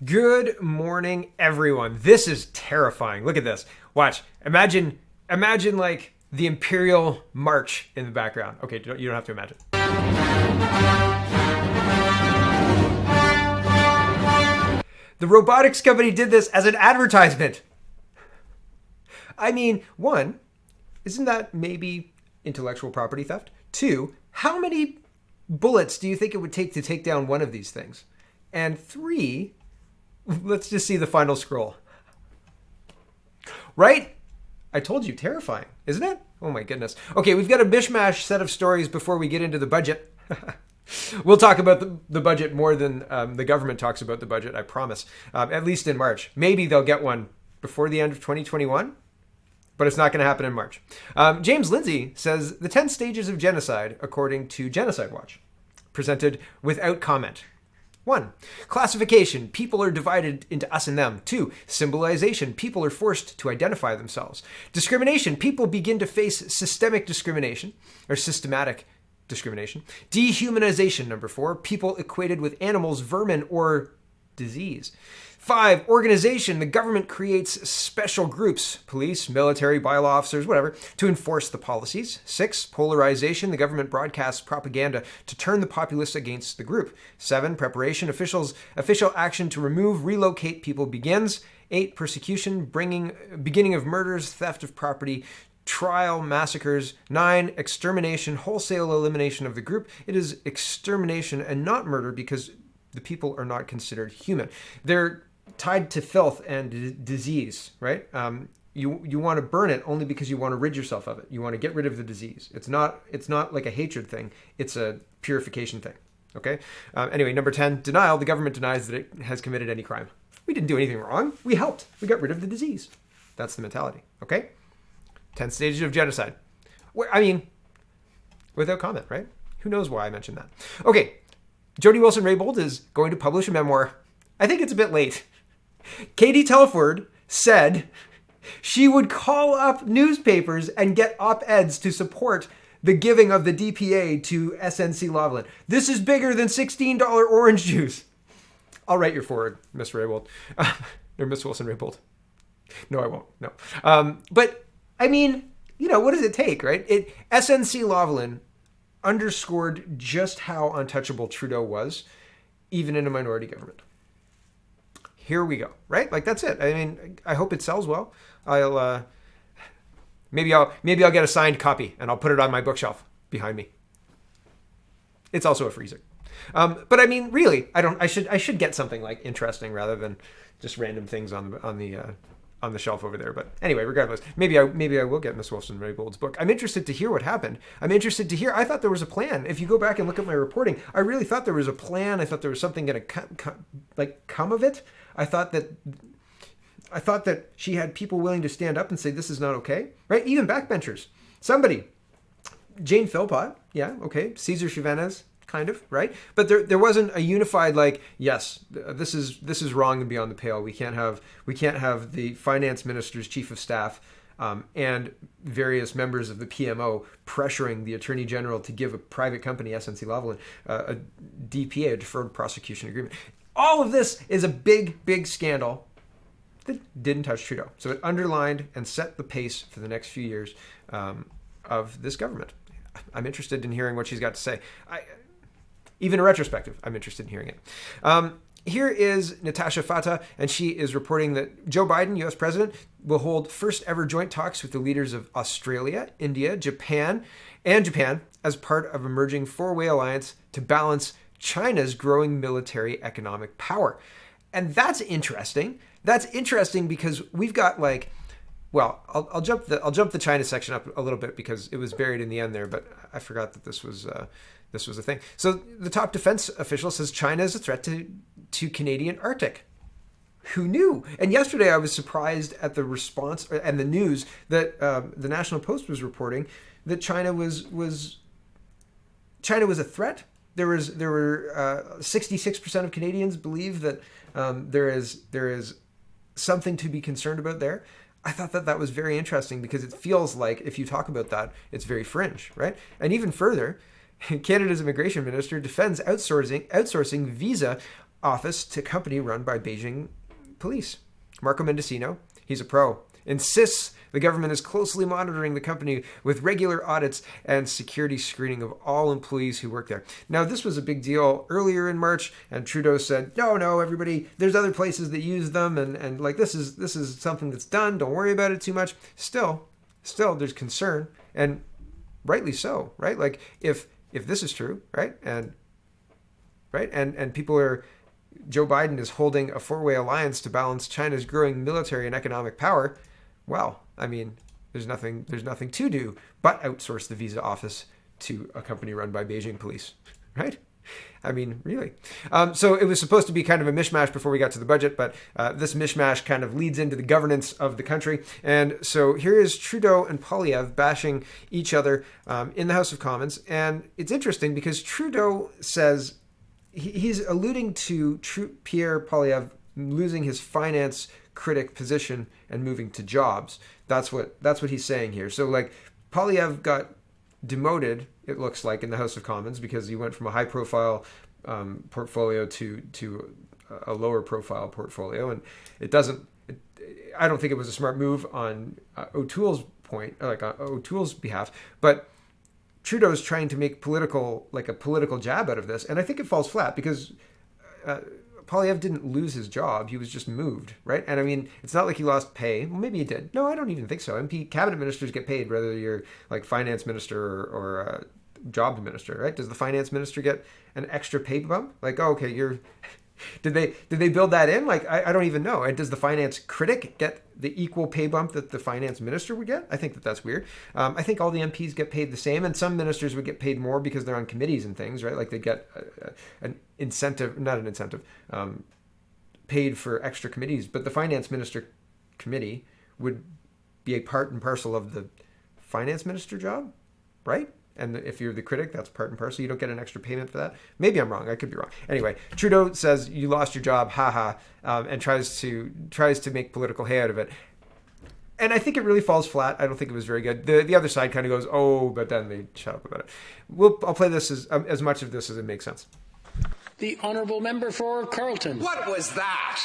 Good morning, everyone. This is terrifying. Look at this. Watch. Imagine like the Imperial March in the background. Okay, you don't have to imagine. The robotics company did this as an advertisement. I mean, one, isn't that maybe intellectual property theft? Two, how many bullets do you think it would take to take down one of these things? And three, let's just see the final scroll. Right? I told you, terrifying, isn't it? Oh my goodness. Okay, we've got a mishmash set of stories before we get into the budget. We'll talk about the budget more than the government talks about the budget, I promise. At least in March. Maybe they'll get one before the end of 2021, but it's not going to happen in March. James Lindsay says the 10 stages of genocide, according to Genocide Watch, presented without comment. 1. Classification. People are divided into us and them. 2. Symbolization. People are forced to identify themselves. Discrimination. People begin to face systemic discrimination or systematic discrimination. Dehumanization. Number 4. People equated with animals, vermin, or disease. 5. Organization. The government creates special groups, police, military, bylaw officers, whatever, to enforce the policies. 6. Polarization. The government broadcasts propaganda to turn the populace against the group. 7. Preparation. Official action to remove, relocate people begins. 8. Persecution. Beginning of murders, theft of property, trial, massacres. 9. Extermination. Wholesale elimination of the group. It is extermination and not murder because the people are not considered human. They're tied to filth and disease, right? You want to burn it only because you want to rid yourself of it. You want to get rid of the disease. It's not like a hatred thing. It's a purification thing. Okay. Anyway, number 10, denial. The government denies that it has committed any crime. We didn't do anything wrong. We helped. We got rid of the disease. That's the mentality. Okay. 10 stages of genocide. I mean, without comment, right? Who knows why I mentioned that? Okay. Jody Wilson-Raybould is going to publish a memoir. I think it's a bit late. Katie Telford said she would call up newspapers and get op-eds to support the giving of the DPA to SNC-Lavalin. This is bigger than $16 orange juice. I'll write your forward, Miss Raybould. Or Miss Wilson-Raybould. No, I won't. No. But, I mean, what does it take, right? SNC-Lavalin underscored just how untouchable Trudeau was, even in a minority government. Here we go, right? Like, that's it. I mean, I hope it sells well. Maybe I'll get a signed copy and I'll put it on my bookshelf behind me. It's also a freezer. But I mean, really, I should get something like interesting rather than just random things on the shelf over there. But anyway, regardless, maybe I will get Miss Wilson-Raybould's book. I'm interested to hear what happened. I thought there was a plan. If you go back and look at my reporting, I really thought there was a plan. I thought there was something going to come of it. I thought that she had people willing to stand up and say, this is not okay, right? Even backbenchers. Somebody, Jane Philpott, yeah, okay. Cesar Chavez, kind of, right? But there wasn't a unified, like, yes, this is wrong and beyond the pale. We can't have the finance minister's chief of staff and various members of the PMO pressuring the attorney general to give a private company, SNC-Lavalin, a DPA, a deferred prosecution agreement. All of this is a big, big scandal that didn't touch Trudeau. So it underlined and set the pace for the next few years of this government. I'm interested in hearing what she's got to say. Even a retrospective, I'm interested in hearing it. Here is Natasha Fatah, and she is reporting that Joe Biden, U.S. president, will hold first ever joint talks with the leaders of Australia, India, Japan as part of emerging four-way alliance to balance China's growing military economic power. And that's interesting. That's interesting because we've got I'll jump the China section up a little bit because it was buried in the end there, but I forgot that this was a thing. So the top defense official says China is a threat to Canadian Arctic. Who knew? And yesterday I was surprised at the response and the news that the National Post was reporting that China was a threat. There were 66% of Canadians believe that there is something to be concerned about there. I thought that was very interesting because it feels like if you talk about that, it's very fringe, right? And even further, Canada's immigration minister defends outsourcing visa office to company run by Beijing police. Marco Mendocino, he's a pro, insists the government is closely monitoring the company with regular audits and security screening of all employees who work there. Now, this was a big deal earlier in March, and Trudeau said, no, everybody, there's other places that use them, and like this is something that's done. Don't worry about it too much. Still, there's concern, and rightly so, right? Like if this is true, right, and people are, Joe Biden is holding a four-way alliance to balance China's growing military and economic power. Well, I mean, there's nothing to do but outsource the visa office to a company run by Beijing police, right? I mean, really. So it was supposed to be kind of a mishmash before we got to the budget, but this mishmash kind of leads into the governance of the country. And so here is Trudeau and Poilievre bashing each other in the House of Commons. And it's interesting because Trudeau says he's alluding to Pierre Poilievre losing his finance critic position and moving to jobs. That's what he's saying here. So like Poilievre got demoted, it looks like, in the House of Commons because he went from a high profile portfolio to a lower profile portfolio, and I don't think it was a smart move on O'Toole's point, like on O'Toole's behalf, but Trudeau's trying to make a political jab out of this, and I think it falls flat because Poilievre didn't lose his job. He was just moved, right? And I mean, it's not like he lost pay. Well, maybe he did. No, I don't even think so. Cabinet ministers get paid whether you're like finance minister or job minister, right? Does the finance minister get an extra pay bump? Like, oh, okay, did they build that in? Like, I don't even know. And does the finance critic get the equal pay bump that the finance minister would get? I think that's weird. I think all the MPs get paid the same, and some ministers would get paid more because they're on committees and things, right? Like they get an incentive, not an incentive, paid for extra committees. But the finance minister committee would be a part and parcel of the finance minister job, right? And if you're the critic, that's part and parcel. You don't get an extra payment for that. Maybe I'm wrong. I could be wrong. Anyway, Trudeau says you lost your job, haha, and tries to make political hay out of it. And I think it really falls flat. I don't think it was very good. The other side kind of goes, oh, but then they shut up about it. I'll play this as much of this as it makes sense. The honourable member for Carleton. What was that?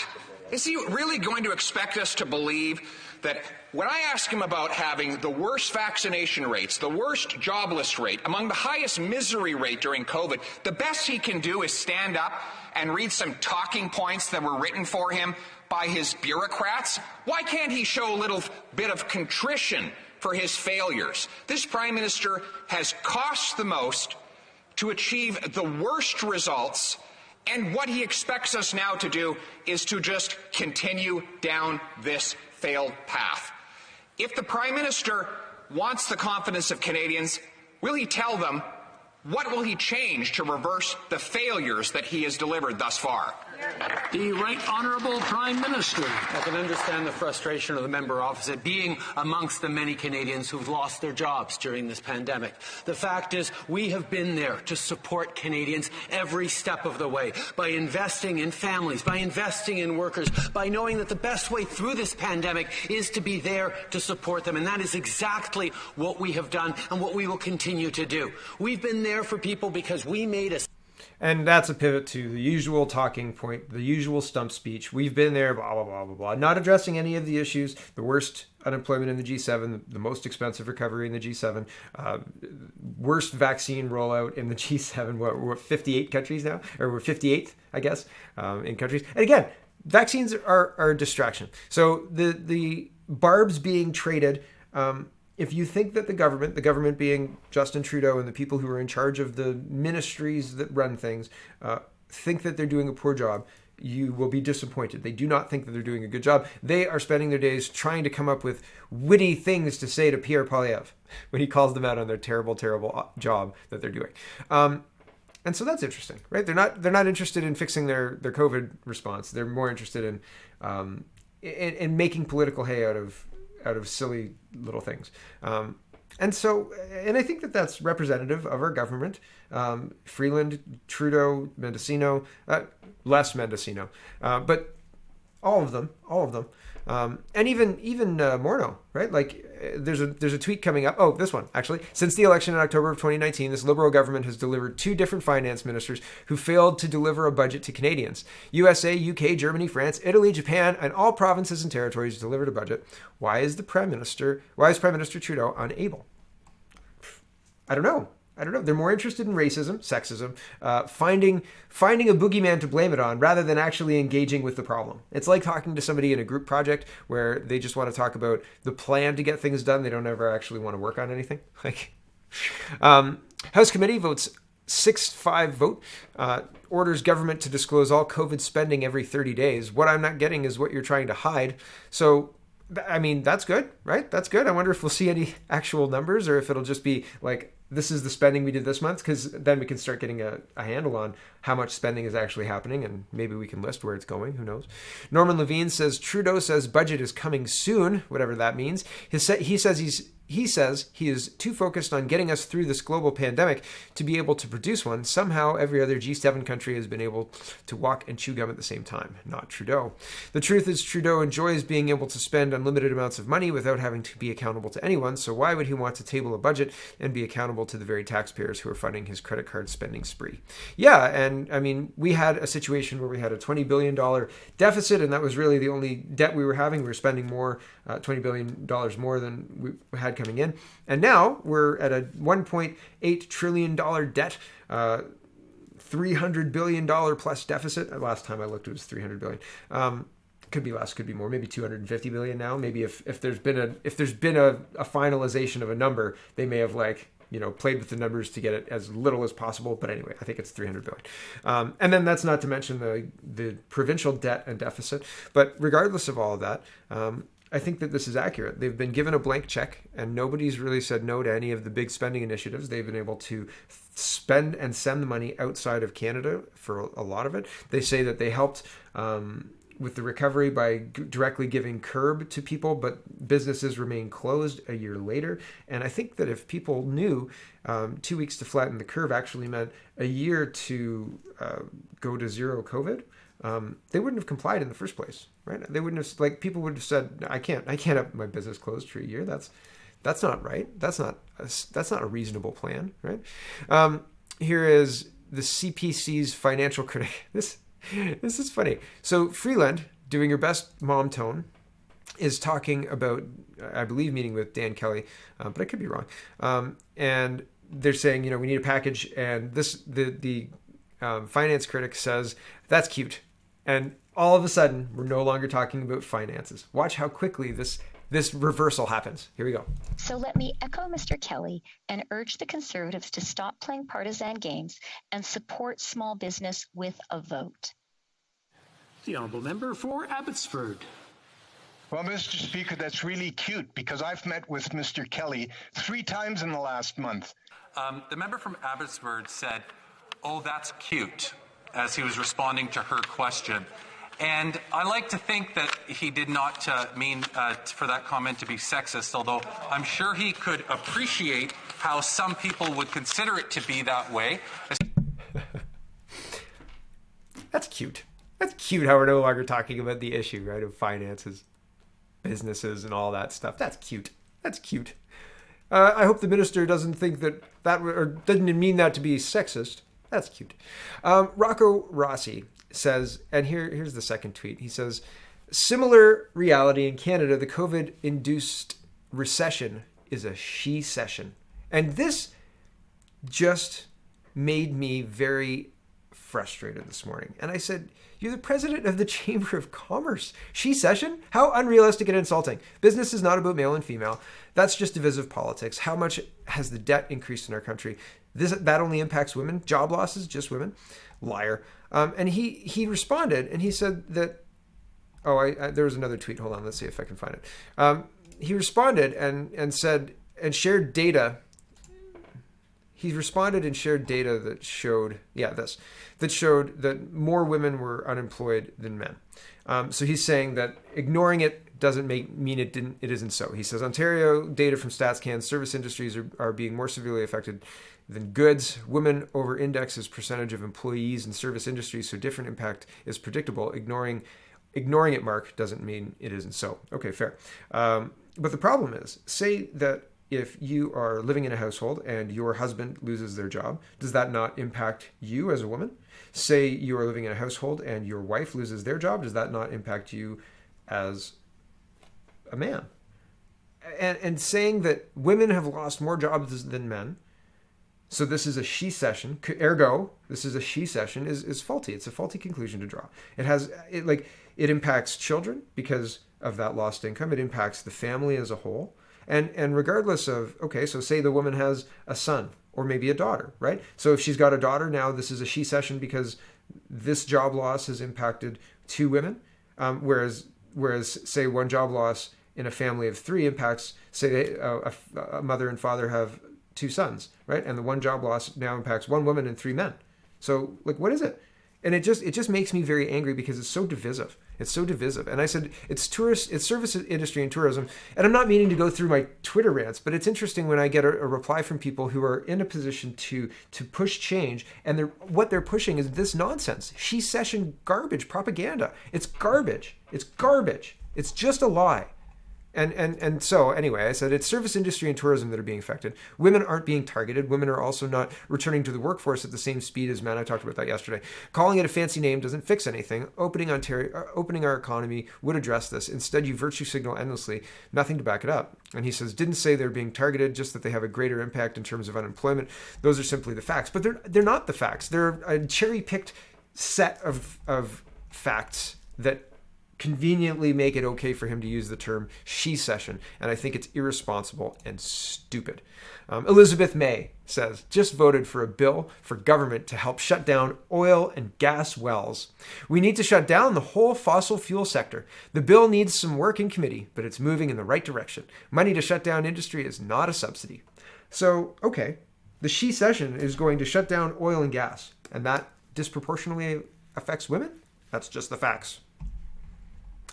Is he really going to expect us to believe that when I ask him about having the worst vaccination rates, the worst jobless rate, among the highest misery rate during COVID, the best he can do is stand up and read some talking points that were written for him by his bureaucrats? Why can't he show a little bit of contrition for his failures? This Prime Minister has cost the most to achieve the worst results, and what he expects us now to do is to just continue down this failed path. If the Prime Minister wants the confidence of Canadians, will he tell them what will he change to reverse the failures that he has delivered thus far? The Right Honourable Prime Minister. I can understand the frustration of the member opposite being amongst the many Canadians who've lost their jobs during this pandemic. The fact is, we have been there to support Canadians every step of the way by investing in families, by investing in workers, by knowing that the best way through this pandemic is to be there to support them. And that is exactly what we have done and what we will continue to do. We've been there for people because we made a... And that's a pivot to the usual talking point, the usual stump speech. We've been there, blah, blah, blah, blah, blah. Not addressing any of the issues, the worst unemployment in the G7, the most expensive recovery in the G7, worst vaccine rollout in the G7. We're 58 countries now, or we're 58th, I guess, in countries. And again, vaccines are a distraction. So the barbs being traded, if you think that the government being Justin Trudeau and the people who are in charge of the ministries that run things, think that they're doing a poor job, you will be disappointed. They do not think that they're doing a good job. They are spending their days trying to come up with witty things to say to Pierre Poilievre when he calls them out on their terrible, terrible job that they're doing. And so that's interesting, right? They're not interested in fixing their COVID response. They're more interested in making political hay out of silly little things. And I think that that's representative of our government. Freeland, Trudeau, Mendocino, less Mendocino. But All of them. And even Morneau, right? Like there's a tweet coming up. Oh, this one actually. Since the election in October of 2019, this Liberal government has delivered 2 different finance ministers who failed to deliver a budget to Canadians. USA, UK, Germany, France, Italy, Japan, and all provinces and territories delivered a budget. Why is Prime Minister Trudeau unable? I don't know. They're more interested in racism, sexism, finding a boogeyman to blame it on rather than actually engaging with the problem. It's like talking to somebody in a group project where they just want to talk about the plan to get things done. They don't ever actually want to work on anything. Like, House Committee votes 6-5 vote, orders government to disclose all COVID spending every 30 days. What I'm not getting is what you're trying to hide. So, I mean, that's good, right? That's good. I wonder if we'll see any actual numbers or if it'll just be like, this is the spending we did this month, because then we can start getting a handle on how much spending is actually happening, and maybe we can list where it's going. Who knows? Norman Levine says Trudeau says budget is coming soon, whatever that means. He says he is too focused on getting us through this global pandemic to be able to produce one. Somehow every other G7 country has been able to walk and chew gum at the same time. Not Trudeau. The truth is Trudeau enjoys being able to spend unlimited amounts of money without having to be accountable to anyone. So why would he want to table a budget and be accountable to the very taxpayers who are funding his credit card spending spree? Yeah, and I mean, we had a situation where we had a $20 billion deficit, and that was really the only debt we were having. We were spending more, $20 billion more than we had coming in. And now we're at a $1.8 trillion debt, $300 billion plus deficit. Last time I looked, it was $300 billion. Could be less, could be more, maybe 250 billion now. Maybe if there's been a finalization of a number, they may have played with the numbers to get it as little as possible. But anyway, I think it's 300 billion. And then that's not to mention the provincial debt and deficit. But regardless of all of that, I think that this is accurate. They've been given a blank check and nobody's really said no to any of the big spending initiatives. They've been able to spend and send the money outside of Canada for a lot of it. They say that they helped with the recovery by directly giving curb to people, but businesses remain closed a year later. And I think that if people knew 2 weeks to flatten the curve actually meant a year to go to zero COVID, they wouldn't have complied in the first place, right? They wouldn't have, people would have said, I can't have my business closed for a year. That's not right. That's not a reasonable plan, right? Here is the CPC's financial critic. This is funny. So Freeland, doing her best mom tone, is talking about, I believe, meeting with Dan Kelly, but I could be wrong. And they're saying, we need a package. And the finance critic says, that's cute. And all of a sudden, we're no longer talking about finances. Watch how quickly this reversal happens. Here we go. So let me echo Mr. Kelly and urge the Conservatives to stop playing partisan games and support small business with a vote. The honourable member for Abbotsford. Well, Mr. Speaker, that's really cute because I've met with Mr. Kelly 3 times in the last month. The member from Abbotsford said, "Oh, that's cute," as he was responding to her question. And I like to think that he did not mean for that comment to be sexist, although I'm sure he could appreciate how some people would consider it to be that way. That's cute. That's cute how we're no longer talking about the issue, right, of finances, businesses, and all that stuff. That's cute. That's cute. I hope the minister doesn't think that or didn't mean that to be sexist. That's cute. Rocco Rossi says, and here's the second tweet. He says, similar reality in Canada, the COVID-induced recession is a She-Cession. And this just made me very frustrated this morning. And I said, you're the president of the Chamber of Commerce. She-Cession? How unrealistic and insulting. Business is not about male and female. That's just divisive politics. How much has the debt increased in our country? That only impacts women. Job losses, just women. Liar. And he responded and he said that, there was another tweet. Hold on, let's see if I can find it. He responded and said, and shared data. He responded and shared data that showed, that showed that more women were unemployed than men. So he's saying that ignoring it doesn't mean it isn't so. He says Ontario data from StatsCan, service industries are being more severely affected than goods. Women over-index as percentage of employees in service industries, so different impact is predictable. Ignoring ignoring it, Mark, doesn't mean it isn't so. Okay, fair. But the problem is, say that if you are living in a household and your husband loses their job, does that not impact you as a woman? Say you are living in a household and your wife loses their job, does that not impact you as a man? And saying that women have lost more jobs than men, so this is a she-cession, ergo, this is a she-cession, is faulty. It's a faulty conclusion to draw. It impacts children because of that lost income. It impacts the family as a whole. And regardless of, okay, so say the woman has a son or maybe a daughter, right? So if she's got a daughter now, this is a she-cession because this job loss has impacted 2 women, whereas say one job loss in a family of 3 impacts, say a mother and father have 2 sons, right? And the one job loss now impacts 1 woman and 3 men. So what is it? And it just makes me very angry because it's so divisive. It's so divisive. And I said, it's service industry and tourism. And I'm not meaning to go through my Twitter rants, but it's interesting when I get a reply from people who are in a position to push change. And what they're pushing is this nonsense. She-Cession garbage propaganda. It's garbage. It's garbage. It's just a lie. And so anyway, I said it's service industry and tourism that are being affected. Women aren't being targeted. Women are also not returning to the workforce at the same speed as men. I talked about that yesterday. Calling it a fancy name doesn't fix anything. Opening our economy would address this. Instead, you virtue signal endlessly, nothing to back it up. And he says, didn't say they're being targeted, just that they have a greater impact in terms of unemployment. Those are simply the facts. But they're not the facts. They're a cherry-picked set of facts that conveniently make it okay for him to use the term she-cession. And I think it's irresponsible and stupid. Elizabeth May says, just voted for a bill for government to help shut down oil and gas wells. We need to shut down the whole fossil fuel sector. The bill needs some work in committee, but it's moving in the right direction. Money to shut down industry is not a subsidy. So, okay, the she-cession is going to shut down oil and gas, and that disproportionately affects women? That's just the facts.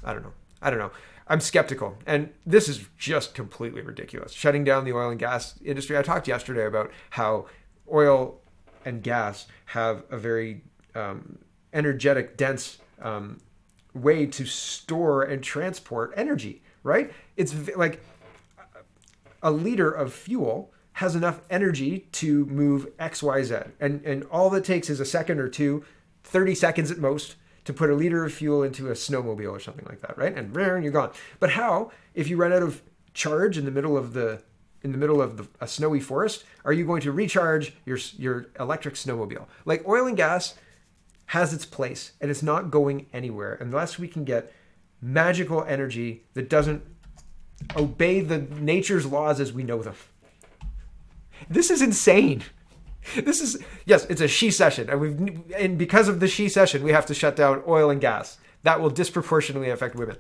I don't know. I'm skeptical. And this is just completely ridiculous. Shutting down the oil and gas industry. I talked yesterday about how oil and gas have a very energetic, dense way to store and transport energy, right? It's like a liter of fuel has enough energy to move X, Y, Z. And all that takes is a second or two, 30 seconds at most, to put a liter of fuel into a snowmobile or something like that, right? And you're gone. But how, if you run out of charge in the middle of a snowy forest, are you going to recharge your electric snowmobile? Like, oil and gas has its place, and it's not going anywhere unless we can get magical energy that doesn't obey the nature's laws as we know them. This is insane. Yes, it's a she-cession, and because of the she-cession, we have to shut down oil and gas. That will disproportionately affect women.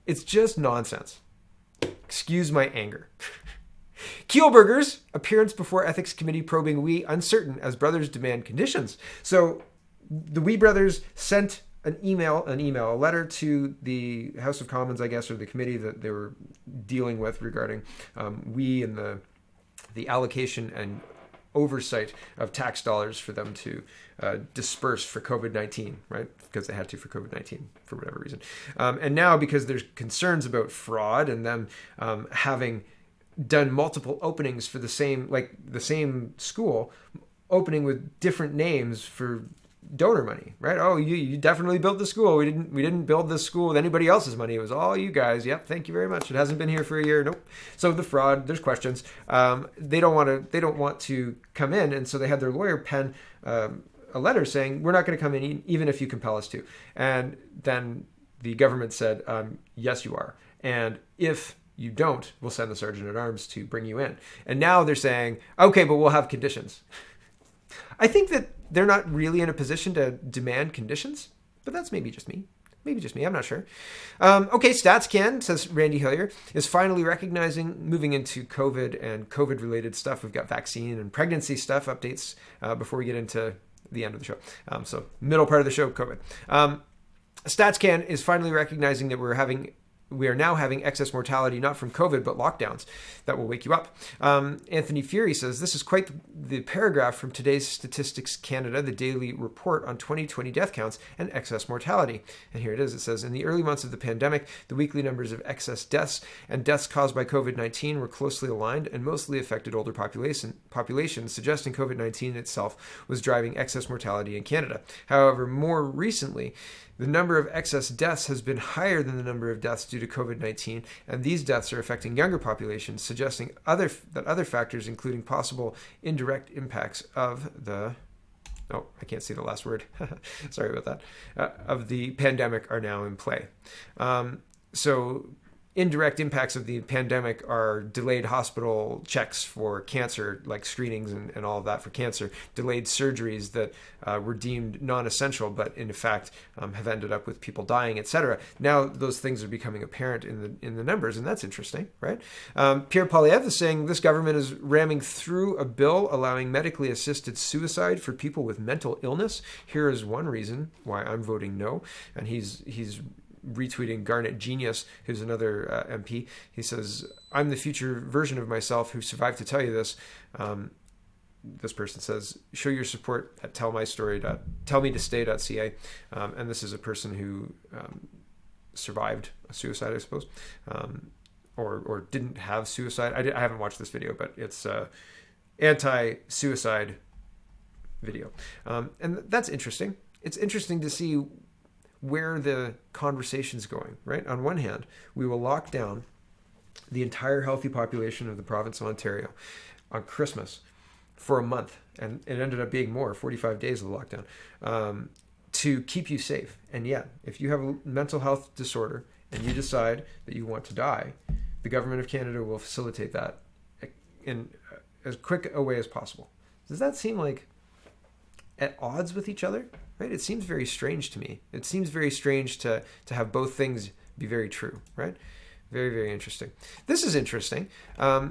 It's just nonsense. Excuse my anger. Kielburger's appearance before ethics committee probing We uncertain as brothers demand conditions. So the We brothers sent a letter to the House of Commons, I guess, or the committee that they were dealing with regarding We and the allocation and oversight of tax dollars for them to disperse for COVID-19, right? Because they had to for COVID-19 for whatever reason. And now, because there's concerns about fraud and them having done multiple openings for the same school, opening with different names for donor money, right? Oh, you definitely built the school. We didn't build this school with anybody else's money. It was all you guys. Yep, thank you very much. It hasn't been here for a year. Nope. So the fraud, there's questions. They don't want to come in, and so they had their lawyer pen a letter saying, we're not going to come in even if you compel us to. And then the government said, yes, you are. And if you don't, we'll send the sergeant at arms to bring you in. And now they're saying, okay, but we'll have conditions. I think that they're not really in a position to demand conditions, but that's maybe just me. I'm not sure. Okay, StatsCan, says Randy Hillier, is finally recognizing, moving into COVID and COVID-related stuff. We've got vaccine and pregnancy stuff updates before we get into the end of the show. So middle part of the show, COVID. StatsCan is finally recognizing that we're having we are now having excess mortality, not from COVID, but lockdowns that will wake you up. Anthony Fury says, this is quite the paragraph from today's Statistics Canada, the daily report on 2020 death counts and excess mortality. And here it is. It says, in the early months of the pandemic, the weekly numbers of excess deaths and deaths caused by COVID-19 were closely aligned and mostly affected older populations, suggesting COVID-19 itself was driving excess mortality in Canada. However, more recently, the number of excess deaths has been higher than the number of deaths due to COVID-19, and these deaths are affecting younger populations, suggesting that other factors, including possible indirect impacts of the I can't see the last word. Sorry about that. Of the pandemic are now in play. So indirect impacts of the pandemic are delayed hospital checks for cancer, like screenings and all of that for cancer, delayed surgeries that were deemed non-essential, but in fact have ended up with people dying, etc. Now those things are becoming apparent in the numbers, and that's interesting, right? Pierre Poilievre is saying this government is ramming through a bill allowing medically assisted suicide for people with mental illness. Here is one reason why I'm voting no, and he's retweeting Garnet Genius, who's another MP. He says, I'm the future version of myself who survived to tell you this. This person says, show your support at tellmetostay.ca. And this is a person who survived a suicide, I suppose, or didn't have suicide. I haven't watched this video, but it's anti-suicide video. And that's interesting. It's interesting to see where the conversation's going, right? On one hand, we will lock down the entire healthy population of the province of Ontario on Christmas for a month, and it ended up being more, 45 days of the lockdown, to keep you safe. And yet, if you have a mental health disorder and you decide that you want to die, the government of Canada will facilitate that in as quick a way as possible. Does that seem like at odds with each other? Right? It seems very strange to me. It seems very strange to have both things be very true, right? Very, very interesting. This is interesting. I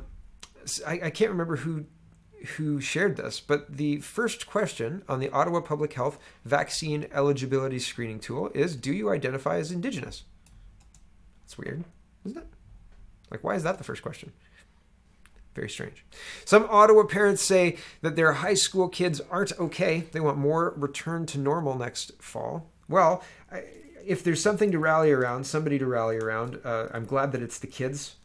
can't remember who shared this, but the first question on the Ottawa Public Health Vaccine Eligibility Screening Tool is, do you identify as Indigenous? That's weird, isn't it? Like, why is that the first question? Very strange. Some Ottawa parents say that their high school kids aren't okay. They want more return to normal next fall. Well, if there's something to rally around, somebody to rally around, I'm glad that it's the kids.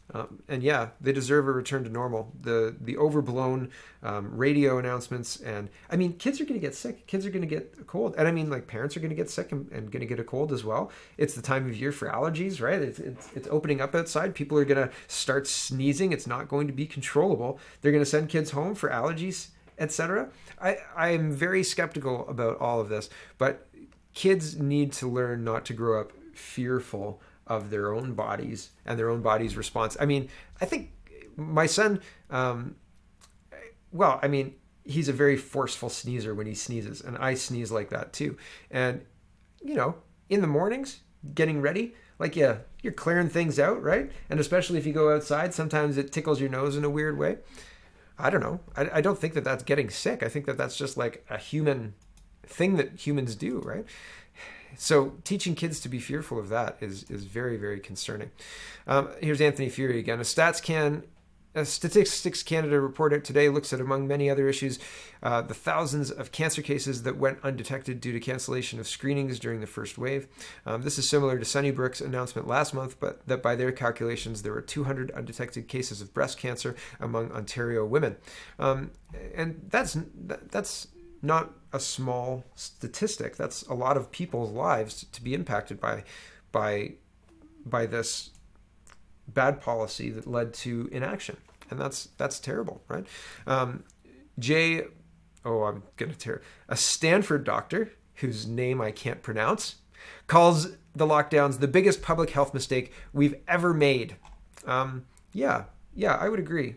And yeah, they deserve a return to normal. The overblown radio announcements, and I mean, kids are going to get sick. Kids are going to get a cold, and I mean, like, parents are going to get sick and going to get a cold as well. It's the time of year for allergies, right? It's opening up outside. People are going to start sneezing. It's not going to be controllable. They're going to send kids home for allergies, etc. I am very skeptical about all of this, but kids need to learn not to grow up fearful of their own bodies and their own body's response. I mean, I think my son, he's a very forceful sneezer when he sneezes, and I sneeze like that too. And, in the mornings, getting ready, like, yeah, you're clearing things out, right? And especially if you go outside, sometimes it tickles your nose in a weird way. I don't know. I don't think that that's getting sick. I think that that's just like a human thing that humans do, right? So teaching kids to be fearful of that is very, very concerning. Here's Anthony Fury again. A Statistics Canada report out today looks at, among many other issues, the thousands of cancer cases that went undetected due to cancellation of screenings during the first wave. This is similar to Sunnybrook's announcement last month, but that by their calculations, there were 200 undetected cases of breast cancer among Ontario women. And that's not a small statistic. That's a lot of people's lives to be impacted by this bad policy that led to inaction, and that's terrible, right? A Stanford doctor whose name I can't pronounce calls the lockdowns the biggest public health mistake we've ever made. Yeah, I would agree.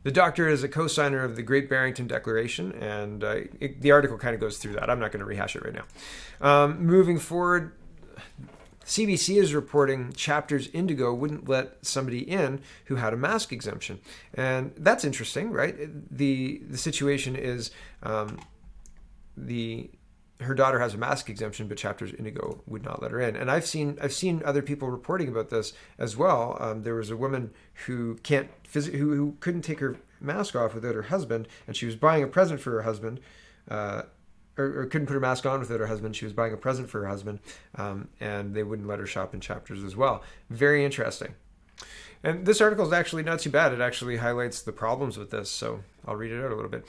The doctor is a co-signer of the Great Barrington Declaration, and the article kind of goes through that. I'm not going to rehash it right now. Moving forward, CBC is reporting Chapter's Indigo wouldn't let somebody in who had a mask exemption. And that's interesting, right? The situation is the her daughter has a mask exemption, but Chapters Indigo would not let her in. And I've seen other people reporting about this as well. There was a woman who who couldn't take her mask off without her husband, and she was buying a present for her husband, or couldn't put her mask on without her husband. She was buying a present for her husband, and they wouldn't let her shop in Chapters as well. Very interesting. And this article is actually not too bad. It actually highlights the problems with this, so I'll read it out a little bit.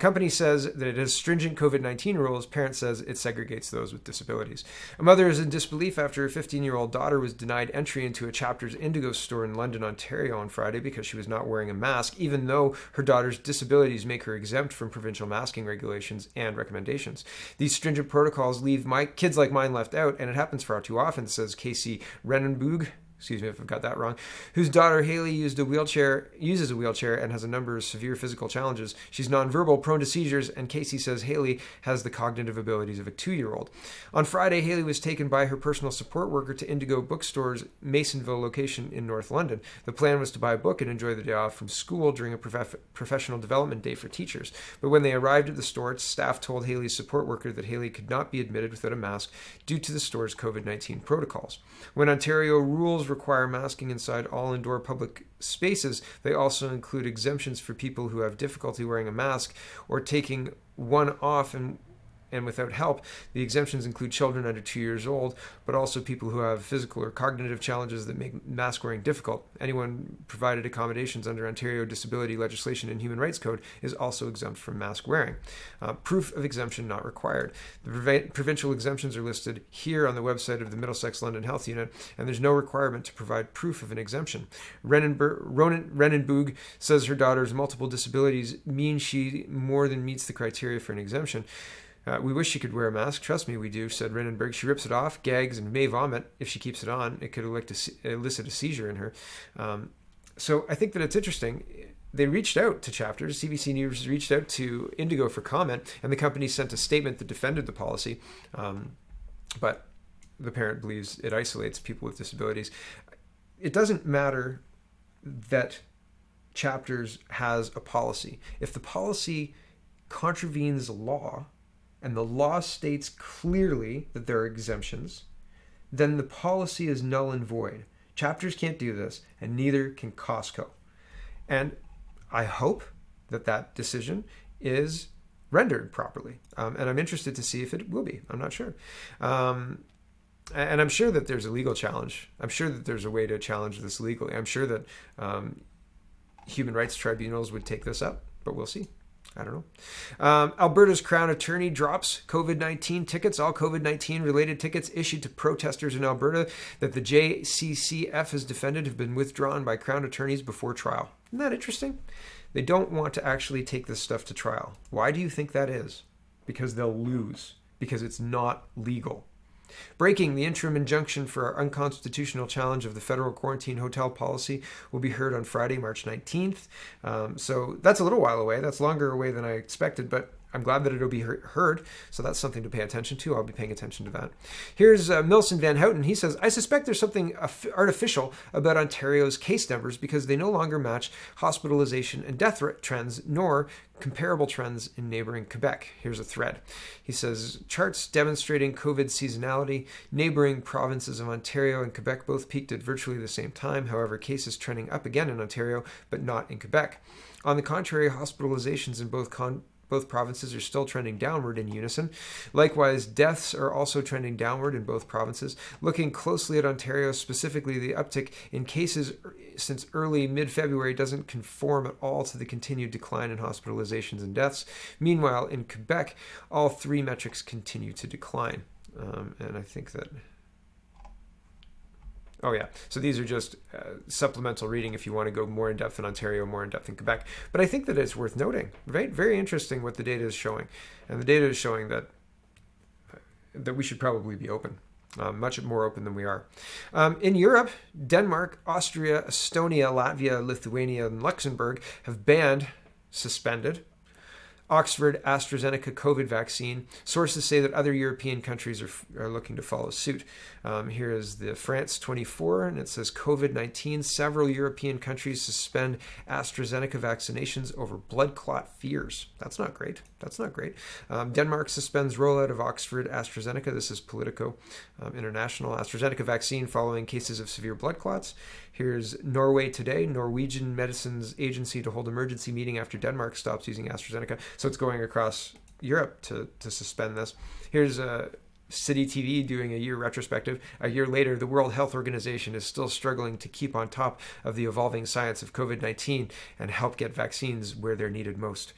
Company says that it has stringent COVID-19 rules. Parent says it segregates those with disabilities. A mother is in disbelief after her 15-year-old daughter was denied entry into a Chapters Indigo store in London, Ontario on Friday because she was not wearing a mask, even though her daughter's disabilities make her exempt from provincial masking regulations and recommendations. These stringent protocols leave kids like mine left out, and it happens far too often, says Casey Renenboog. Excuse me if I've got that wrong, whose daughter Haley uses a wheelchair and has a number of severe physical challenges. She's nonverbal, prone to seizures, and Casey says Haley has the cognitive abilities of a 2-year-old. On Friday, Haley was taken by her personal support worker to Indigo Bookstore's Masonville location in North London. The plan was to buy a book and enjoy the day off from school during a professional development day for teachers. But when they arrived at the store, staff told Haley's support worker that Haley could not be admitted without a mask due to the store's COVID-19 protocols. When Ontario rules require masking inside all indoor public spaces, they also include exemptions for people who have difficulty wearing a mask or taking one off and without help. The exemptions include children under 2 years old, but also people who have physical or cognitive challenges that make mask wearing difficult. Anyone provided accommodations under Ontario disability legislation and human rights code is also exempt from mask wearing. Proof of exemption not required. The provincial exemptions are listed here on the website of the Middlesex London Health Unit, and there's no requirement to provide proof of an exemption. Renenboog says her daughter's multiple disabilities mean she more than meets the criteria for an exemption. We wish she could wear a mask. Trust me, we do, said Renenberg. She rips it off, gags, and may vomit. If she keeps it on, it could elicit a seizure in her. So I think that it's interesting. They reached out to Chapters. CBC News reached out to Indigo for comment, and the company sent a statement that defended the policy. But the parent believes it isolates people with disabilities. It doesn't matter that Chapters has a policy. If the policy contravenes law, and the law states clearly that there are exemptions, then the policy is null and void. Chapters can't do this, and neither can Costco. And I hope that that decision is rendered properly. And I'm interested to see if it will be. I'm not sure. And I'm sure that there's a legal challenge. I'm sure that there's a way to challenge this legally. I'm sure that human rights tribunals would take this up, but we'll see. I don't know. Alberta's Crown Attorney drops COVID-19 tickets. All COVID-19 related tickets issued to protesters in Alberta that the JCCF has defended have been withdrawn by Crown attorneys before trial. Isn't that interesting? They don't want to actually take this stuff to trial. Why do you think that is? Because they'll lose. Because it's not legal. Breaking, the interim injunction for our unconstitutional challenge of the federal quarantine hotel policy will be heard on Friday, March 19th. So that's a little while away. That's longer away than I expected, but I'm glad that it'll be heard. So that's something to pay attention to. I'll be paying attention to that. Here's Milson Van Houten. He says, I suspect there's something artificial about Ontario's case numbers because they no longer match hospitalization and death trends, nor comparable trends in neighboring Quebec. Here's a thread. He says, charts demonstrating COVID seasonality. Neighboring provinces of Ontario and Quebec both peaked at virtually the same time. However, cases trending up again in Ontario, but not in Quebec. On the contrary, hospitalizations in both provinces are still trending downward in unison. Likewise, deaths are also trending downward in both provinces. Looking closely at Ontario, specifically the uptick in cases since early mid-February doesn't conform at all to the continued decline in hospitalizations and deaths. Meanwhile, in Quebec, all three metrics continue to decline. And I think that... Oh, yeah. So these are just supplemental reading if you want to go more in depth in Ontario, more in depth in Quebec. But I think that it's worth noting. Right? Very interesting what the data is showing. And the data is showing that we should probably be open. Much more open than we are. In Europe, Denmark, Austria, Estonia, Latvia, Lithuania, and Luxembourg have suspended Oxford AstraZeneca COVID vaccine. Sources say that other European countries are looking to follow suit. Here is the France 24, and it says COVID-19. Several European countries suspend AstraZeneca vaccinations over blood clot fears. That's not great. That's not great. Denmark suspends rollout of Oxford AstraZeneca. This is Politico International. AstraZeneca vaccine following cases of severe blood clots. Here's Norway today. Norwegian Medicines Agency to hold emergency meeting after Denmark stops using AstraZeneca. So it's going across Europe to suspend this. Here's City TV doing a year retrospective. A year later, the World Health Organization is still struggling to keep on top of the evolving science of COVID-19 and help get vaccines where they're needed most.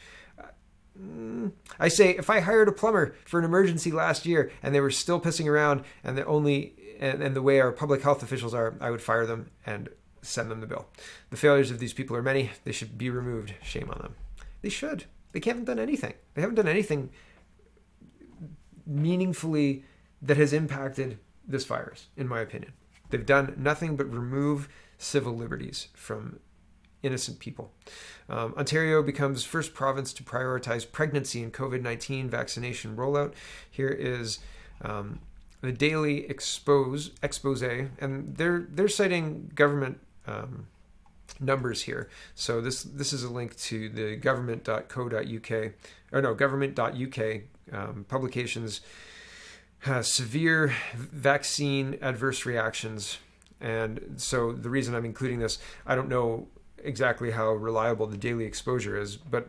I say, if I hired a plumber for an emergency last year and they were still pissing around and the way our public health officials are, I would fire them and send them the bill. The failures of these people are many. They should be removed. Shame on them. They should. They haven't done anything. They haven't done anything meaningfully that has impacted this virus, in my opinion. They've done nothing but remove civil liberties from innocent people. Ontario becomes first province to prioritize pregnancy and COVID-19 vaccination rollout. Here is the daily expose, and they're citing government numbers here. So this is a link to the government.uk publications. Severe vaccine adverse reactions. And so the reason I'm including this, I don't know exactly how reliable the daily exposure is, but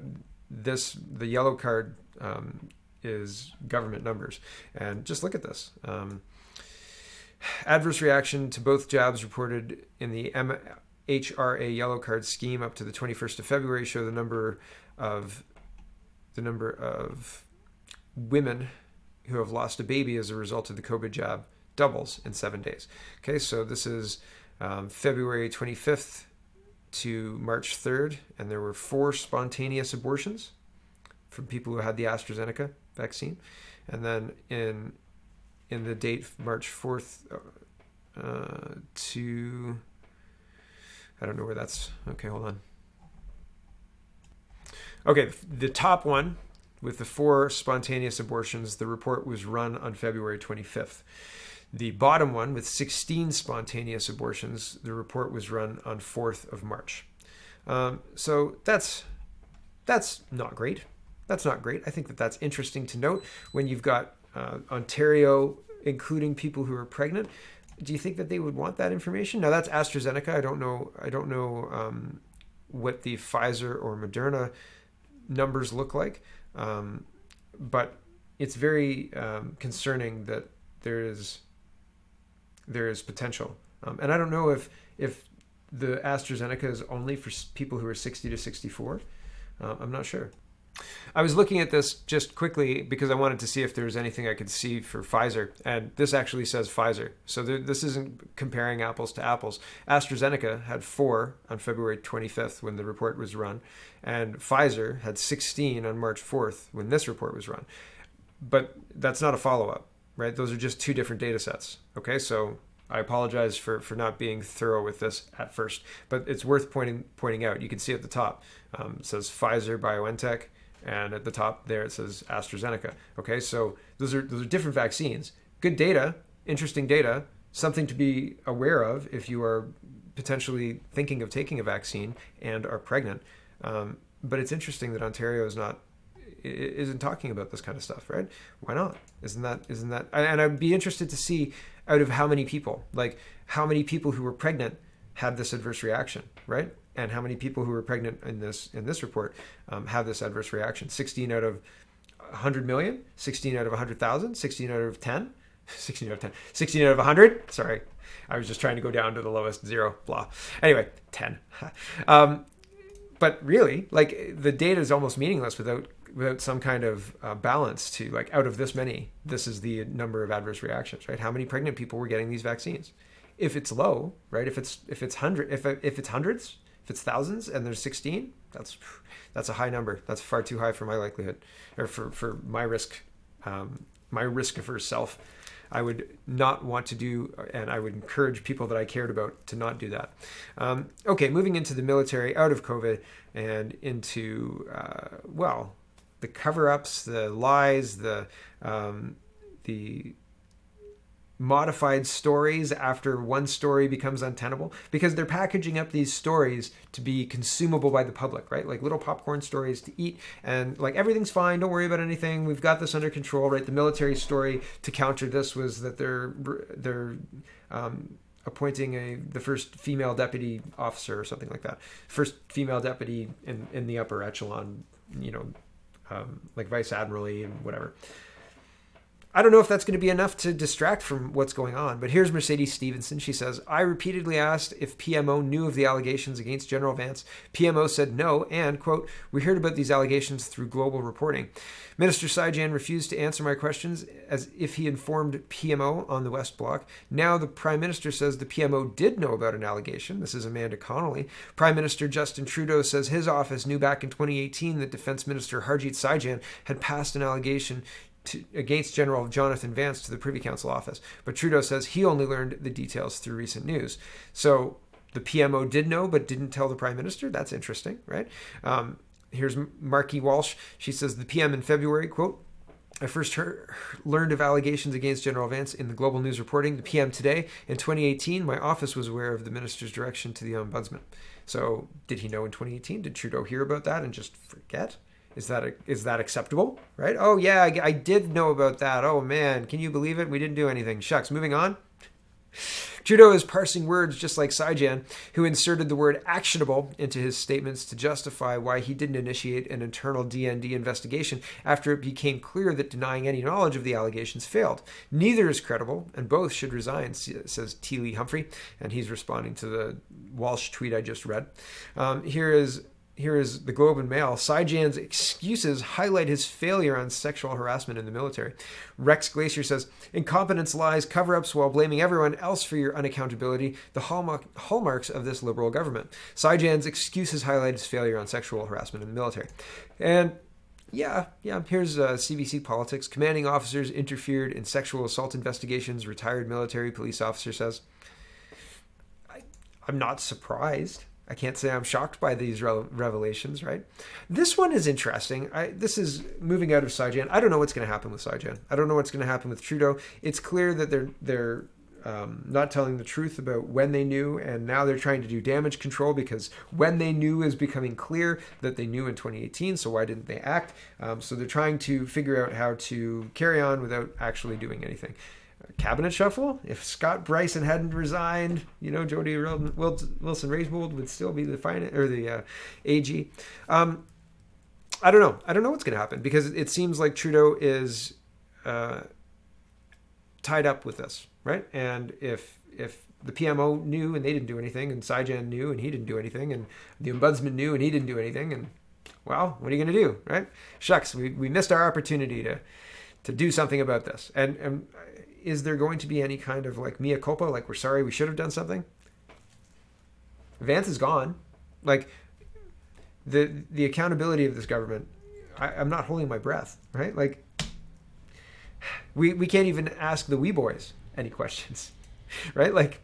the yellow card is government numbers. And just look at this. Adverse reaction to both jabs reported in the MHRA yellow card scheme up to the 21st of February show the number of women who have lost a baby as a result of the COVID jab doubles in 7 days. Okay, so this is February 25th to March 3rd, and there were 4 spontaneous abortions from people who had the AstraZeneca vaccine. And then in the date March 4th to, I don't know where that's, okay, hold on. Okay, the top one with the 4 spontaneous abortions, the report was run on February 25th. The bottom one with 16 spontaneous abortions, the report was run on 4th of March. So that's not great. That's not great. I think that's interesting to note when you've got Ontario including people who are pregnant. Do you think that they would want that information? Now that's AstraZeneca. I don't know what the Pfizer or Moderna numbers look like. But it's very concerning that there is potential. And I don't know if the AstraZeneca is only for people who are 60 to 64. I'm not sure. I was looking at this just quickly because I wanted to see if there was anything I could see for Pfizer. And this actually says Pfizer. So this isn't comparing apples to apples. AstraZeneca had 4 on February 25th when the report was run. And Pfizer had 16 on March 4th when this report was run. But that's not a follow-up, right? Those are just 2 different data sets. Okay, so I apologize for not being thorough with this at first. But it's worth pointing out. You can see at the top, it says Pfizer, BioNTech. And at the top there, it says AstraZeneca. Okay, so those are different vaccines. Good data, interesting data, something to be aware of if you are potentially thinking of taking a vaccine and are pregnant. But it's interesting that Ontario isn't talking about this kind of stuff, right? Why not? Isn't that? And I'd be interested to see out of how many people who were pregnant had this adverse reaction, right? And how many people who were pregnant in this report have this adverse reaction? 16 out of 100 million, 16 out of 100,000, 16 out of 10, 16 out of 10, 16 out of 100. Sorry, I was just trying to go down to the lowest 0, blah. Anyway, 10. But really, like, the data is almost meaningless without some kind of balance to, like, out of this many, this is the number of adverse reactions, right? How many pregnant people were getting these vaccines? If it's low, right? If it's hundreds, if it's thousands and there's 16, that's a high number. That's far too high for my likelihood, or for my risk averse self. I would not want to do, and I would encourage people that I cared about to not do that. Okay, moving into the military, out of COVID and into, the cover-ups, the lies, the modified stories after one story becomes untenable, because they're packaging up these stories to be consumable by the public, right? Like little popcorn stories to eat, and like everything's fine, don't worry about anything, we've got this under control, right? The military story to counter this was that they're appointing the first female deputy officer or something like that, first female deputy in the upper echelon, like vice admiralty and whatever. I don't know if that's going to be enough to distract from what's going on, but here's Mercedes Stevenson. She says, I repeatedly asked if PMO knew of the allegations against General Vance. PMO said no, and, quote, we heard about these allegations through global reporting. Minister Sajjan refused to answer my questions as if he informed PMO on the West Block. Now the Prime Minister says the PMO did know about an allegation. This is Amanda Connolly. Prime Minister Justin Trudeau says his office knew back in 2018 that Defense Minister Harjit Sajjan had passed an allegation against General Jonathan Vance to the Privy Council office. But Trudeau says he only learned the details through recent news. So the PMO did know but didn't tell the Prime Minister. That's interesting, right? Here's Marky Walsh. She says the PM in February, quote, I first learned of allegations against General Vance in the Global News reporting. The PM today, in 2018, my office was aware of the minister's direction to the Ombudsman. So did he know in 2018? Did Trudeau hear about that and just forget? Is that acceptable, right? Oh, yeah, I did know about that. Oh, man, can you believe it? We didn't do anything. Shucks, moving on. Trudeau is parsing words just like Sajjan, who inserted the word actionable into his statements to justify why he didn't initiate an internal DND investigation after it became clear that denying any knowledge of the allegations failed. Neither is credible, and both should resign, says T. Lee Humphrey, and he's responding to the Walsh tweet I just read. Here is the Globe and Mail. Sajjan's excuses highlight his failure on sexual harassment in the military. Rex Glacier says, incompetence, lies, cover-ups while blaming everyone else for your unaccountability, the hallmarks of this Liberal government. Sajjan's excuses highlight his failure on sexual harassment in the military. And yeah, here's CBC Politics. Commanding officers interfered in sexual assault investigations, retired military police officer says. I'm not surprised. I can't say I'm shocked by these revelations, right? This one is interesting. This is moving out of Sajjan. I don't know what's going to happen with Sajjan. I don't know what's going to happen with Trudeau. It's clear that they're not telling the truth about when they knew, and now they're trying to do damage control because when they knew is becoming clear that they knew in 2018, so why didn't they act? So they're trying to figure out how to carry on without actually doing anything. Cabinet shuffle? If Scott Bryson hadn't resigned, Jody Wilson-Raybould would still be the AG. I don't know. I don't know what's going to happen because it seems like Trudeau is tied up with this, right? And if the PMO knew and they didn't do anything, and Sajjan knew and he didn't do anything, and the Ombudsman knew and he didn't do anything, and well, what are you going to do, right? Shucks, we missed our opportunity to do something about this. And is there going to be any kind of like mea culpa, like we're sorry, we should have done something? Vance is gone. Like the accountability of this government, I'm not holding my breath, right? Like we can't even ask the wee boys any questions, right? Like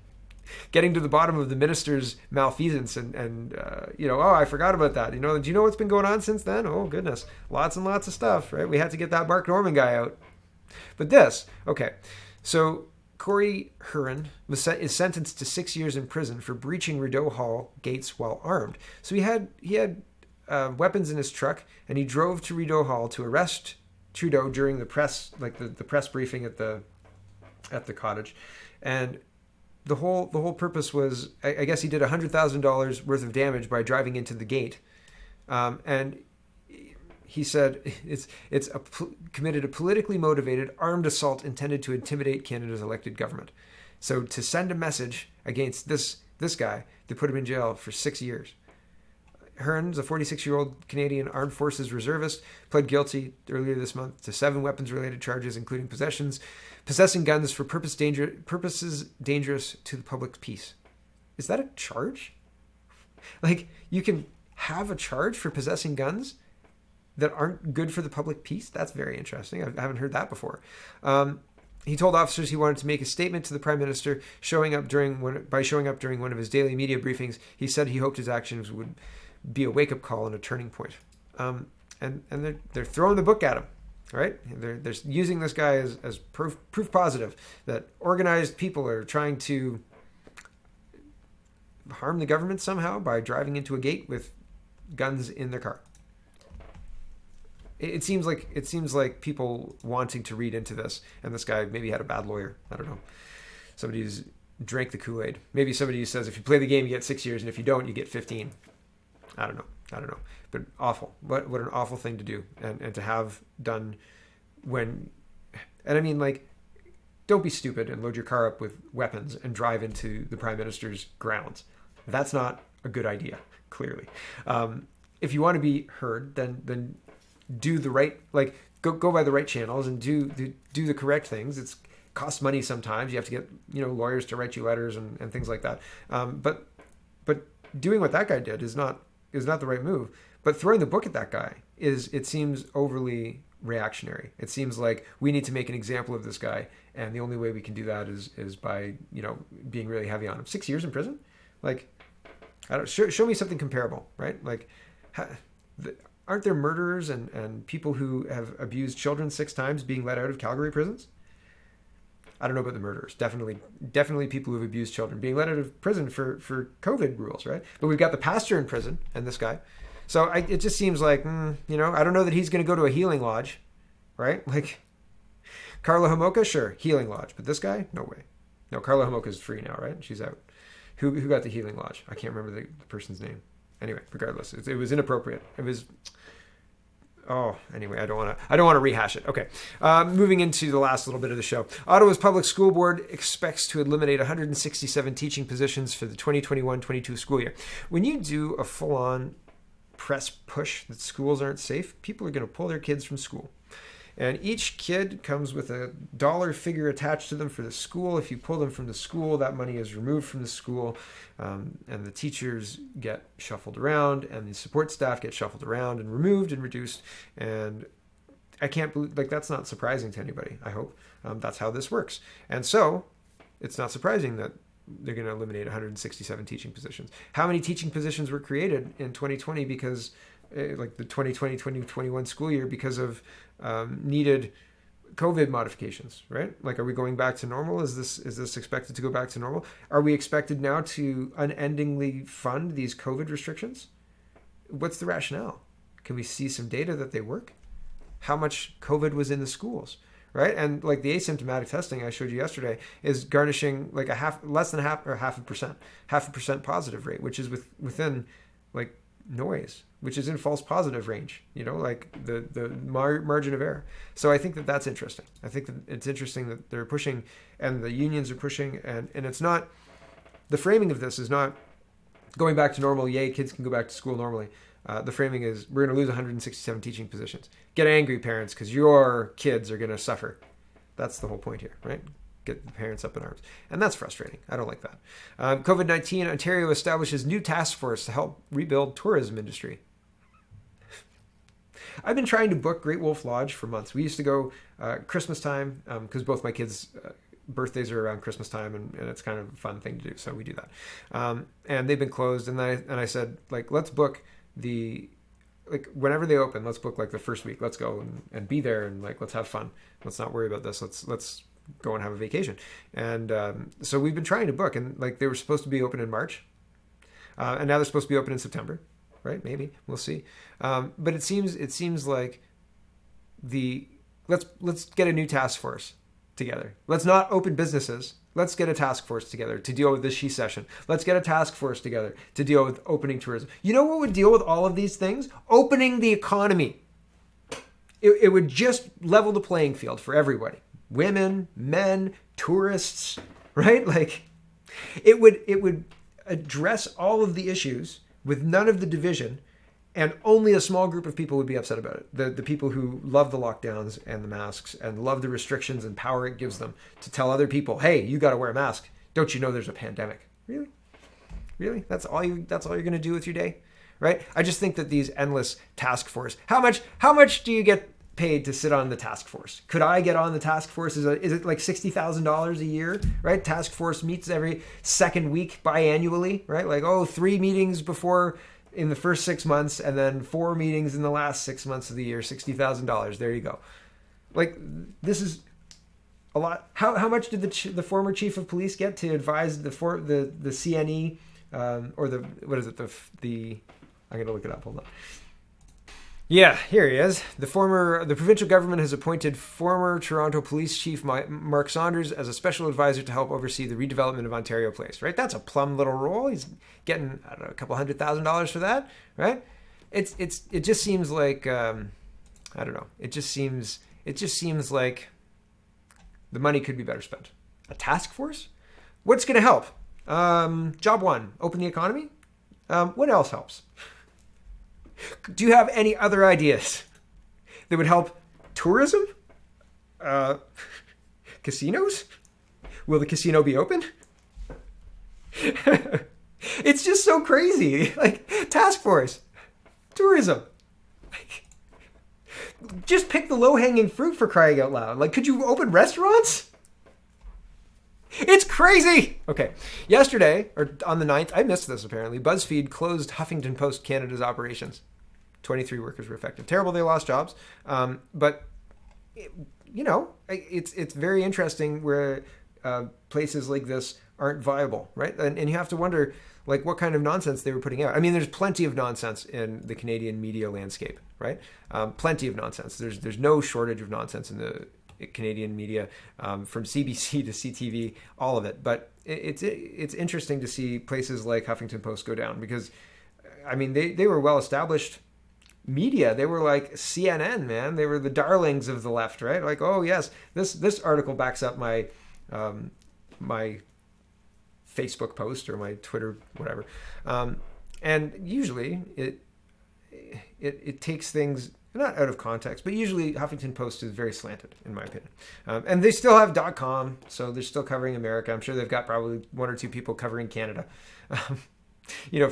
getting to the bottom of the minister's malfeasance and oh, I forgot about that. Do you know what's been going on since then? Oh goodness, lots and lots of stuff, right? We had to get that Mark Norman guy out. But this, okay. So Corey Huron is sentenced to 6 years in prison for breaching Rideau Hall gates while armed. So he had weapons in his truck, and he drove to Rideau Hall to arrest Trudeau during the press, like the press briefing at the cottage. And the whole purpose was, I guess he did $100,000 worth of damage by driving into the gate, and he said committed a politically motivated armed assault intended to intimidate Canada's elected government. So to send a message against this guy, they put him in jail for 6 years. Hearns, a 46-year-old Canadian Armed Forces reservist, pled guilty earlier this month to 7 weapons-related charges, including possessing guns for purposes dangerous to the public peace. Is that a charge? Like, you can have a charge for possessing guns that aren't good for the public peace? That's very interesting. I haven't heard that before. He told officers he wanted to make a statement to the Prime Minister by showing up during one of his daily media briefings. He said he hoped his actions would be a wake-up call and a turning point. they're throwing the book at him, right? They're using this guy as proof positive that organized people are trying to harm the government somehow by driving into a gate with guns in their car. It seems like people wanting to read into this, and this guy maybe had a bad lawyer. I don't know. Somebody who's drank the Kool-Aid. Maybe somebody who says if you play the game you get 6 years, and if you don't you get 15. I don't know. But awful. What an awful thing to do, and to have done when. And I mean, like, don't be stupid and load your car up with weapons and drive into the Prime Minister's grounds. That's not a good idea. Clearly, if you want to be heard, then do the right, like, go by the right channels and do the correct things. It costs money sometimes. You have to get lawyers to write you letters and things like that. But doing what that guy did is not the right move. But throwing the book at that guy it seems overly reactionary. It seems like we need to make an example of this guy, and the only way we can do that is by being really heavy on him. 6 years in prison, like, I don't show me something comparable, right? Like, aren't there murderers and people who have abused children 6 times being let out of Calgary prisons? I don't know about the murderers. Definitely people who've abused children being let out of prison for COVID rules, right? But we've got the pastor in prison and this guy. So it just seems like, I don't know that he's going to go to a healing lodge, right? Like, Carla Homolka, sure, healing lodge. But this guy, no way. No, Carla Homolka's free now, right? She's out. Who got the healing lodge? I can't remember the person's name. Anyway, regardless, it was inappropriate. It was. Oh, anyway, I don't want to rehash it. Okay, moving into the last little bit of the show. Ottawa's Public School Board expects to eliminate 167 teaching positions for the 2021-22 school year. When you do a full-on press push that schools aren't safe, people are going to pull their kids from school. And each kid comes with a dollar figure attached to them for the school. If you pull them from the school, that money is removed from the school, and the teachers get shuffled around, and the support staff get shuffled around and removed and reduced. And I can't believe, like, that's not surprising to anybody, I hope. That's how this works. And so it's not surprising that they're going to eliminate 167 teaching positions. How many teaching positions were created in 2020 because, like, the 2020-2021 school year because of needed COVID modifications, right? Like, are we going back to normal? Is this expected to go back to normal? Are we expected now to unendingly fund these COVID restrictions? What's the rationale? Can we see some data that they work? How much COVID was in the schools, right? And like the asymptomatic testing I showed you yesterday is garnishing like less than half a percent positive rate, which is within like noise, which is in false positive range, like the margin of error. So I think that's interesting. I think that it's interesting that they're pushing and the unions are pushing, and it's not, the framing of this is not going back to normal. Yay, kids can go back to school normally. The framing is we're going to lose 167 teaching positions. Get angry, parents, because your kids are going to suffer. That's the whole point here, right? Get the parents up in arms. And that's frustrating. I don't like that. COVID-19, Ontario establishes new task force to help rebuild tourism industry. I've been trying to book Great Wolf Lodge for months. We used to go Christmas time because both my kids' birthdays are around Christmas time, and it's kind of a fun thing to do. So we do that. And they've been closed. And I said, like, let's book whenever they open, let's book like the first week. Let's go and be there and like, let's have fun. Let's not worry about this. Let's go and have a vacation. And so we've been trying to book, and like they were supposed to be open in March. And now they're supposed to be open in September, right? Maybe we'll see. But it seems like let's get a new task force together. Let's not open businesses. Let's get a task force together to deal with this She-Cession. Let's get a task force together to deal with opening tourism. You know what would deal with all of these things? Opening the economy. It would just level the playing field for everybody. Women, men, tourists, right? Like it would address all of the issues with none of the division, and only a small group of people would be upset about it. The people who love the lockdowns and the masks and love the restrictions and power it gives them to tell other people, hey, you got to wear a mask. Don't you know there's a pandemic? Really? That's all you're going to do with your day, right? I just think that these endless task force, how much do you get paid to sit on the task force? Could I get on the task force? Is it like $60,000 a year, right? Task force meets every second week biannually, right? Like, 3 meetings before in the first 6 months, and then 4 meetings in the last 6 months of the year, $60,000. There you go. Like, this is a lot. How much did the former chief of police get to advise the CNE, or the, what is it, the I'm going to look it up, hold on. Yeah, here he is. The provincial government has appointed former Toronto Police Chief Mark Saunders as a special advisor to help oversee the redevelopment of Ontario Place, right? That's a plum little role. He's getting, I don't know, a couple $100,000 for that, right? It just seems like, I don't know. It just seems like the money could be better spent. A task force? What's going to help? Job one, open the economy. What else helps? Do you have any other ideas that would help tourism? Casinos? Will the casino be open? It's just so crazy. Like, task force, tourism. Like, just pick the low-hanging fruit, for crying out loud. Like, could you open restaurants? It's crazy. Okay. Yesterday, or on the 9th, I missed this apparently, BuzzFeed closed Huffington Post Canada's operations. 23 workers were affected. Terrible, they lost jobs. But, it's very interesting where places like this aren't viable, right? And you have to wonder, like, what kind of nonsense they were putting out. I mean, there's plenty of nonsense in the Canadian media landscape, right? Plenty of nonsense. There's no shortage of nonsense in the Canadian media, from CBC to CTV, all of it. But it's interesting to see places like Huffington Post go down because, I mean, they were well-established media. They were like CNN, man. They were the darlings of the left, right? Like, oh yes, this article backs up my my Facebook post or my Twitter, whatever. And usually it takes things not out of context, but usually Huffington Post is very slanted, in my opinion. And they still have .com, so they're still covering America. I'm sure they've got probably 1 or 2 people covering Canada. For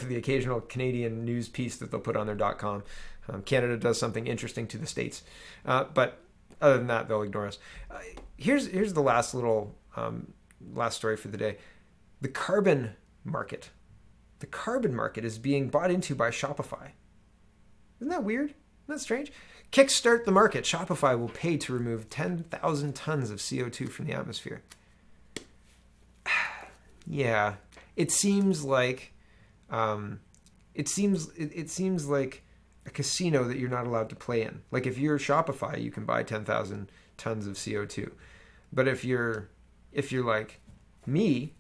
the occasional Canadian news piece that they'll put on their .com. Canada does something interesting to the States. But other than that, they'll ignore us. Here's the last story for the day. The carbon market. The carbon market is being bought into by Shopify. Isn't that weird? Isn't that strange? Kickstart the market. Shopify will pay to remove 10,000 tons of CO2 from the atmosphere. Yeah, it seems like it seems like a casino that you're not allowed to play in. Like, if you're Shopify, you can buy 10,000 tons of CO2. But if you're like me,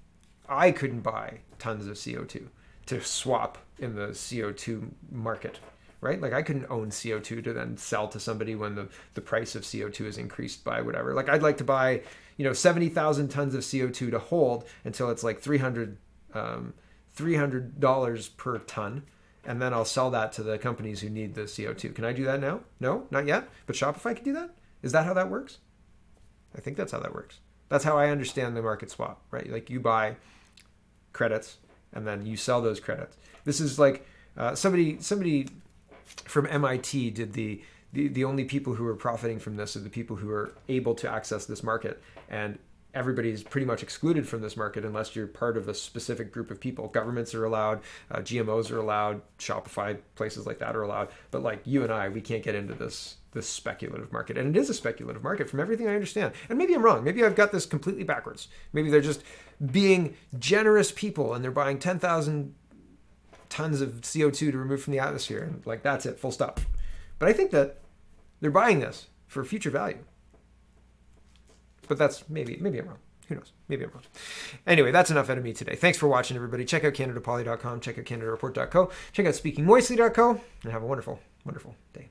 I couldn't buy tons of CO2 to swap in the CO2 market, right? Like, I couldn't own CO2 to then sell to somebody when the price of CO2 is increased by whatever. Like, I'd like to buy, 70,000 tons of CO2 to hold until it's like $300 per ton. And then I'll sell that to the companies who need the CO2. Can I do that now? No, not yet. But Shopify can do that? Is that how that works? I think that's how that works. That's how I understand the market swap, right? Like, you buy credits and then you sell those credits. This is like somebody from MIT did the only people who are profiting from this are the people who are able to access this market. And everybody's pretty much excluded from this market unless you're part of a specific group of people. Governments are allowed, GMOs are allowed, Shopify, places like that are allowed. But like you and I, we can't get into this speculative market. And it is a speculative market from everything I understand. And maybe I'm wrong. Maybe I've got this completely backwards. Maybe they're just being generous people and they're buying 10,000 tons of CO2 to remove from the atmosphere. And like, that's it, full stop. But I think that they're buying this for future value. But that's maybe I'm wrong. Who knows? Maybe I'm wrong. Anyway, that's enough out of me today. Thanks for watching, everybody. Check out CanadaPoly.com. Check out CanadaReport.co. Check out SpeakingMoistly.co. And have a wonderful, wonderful day.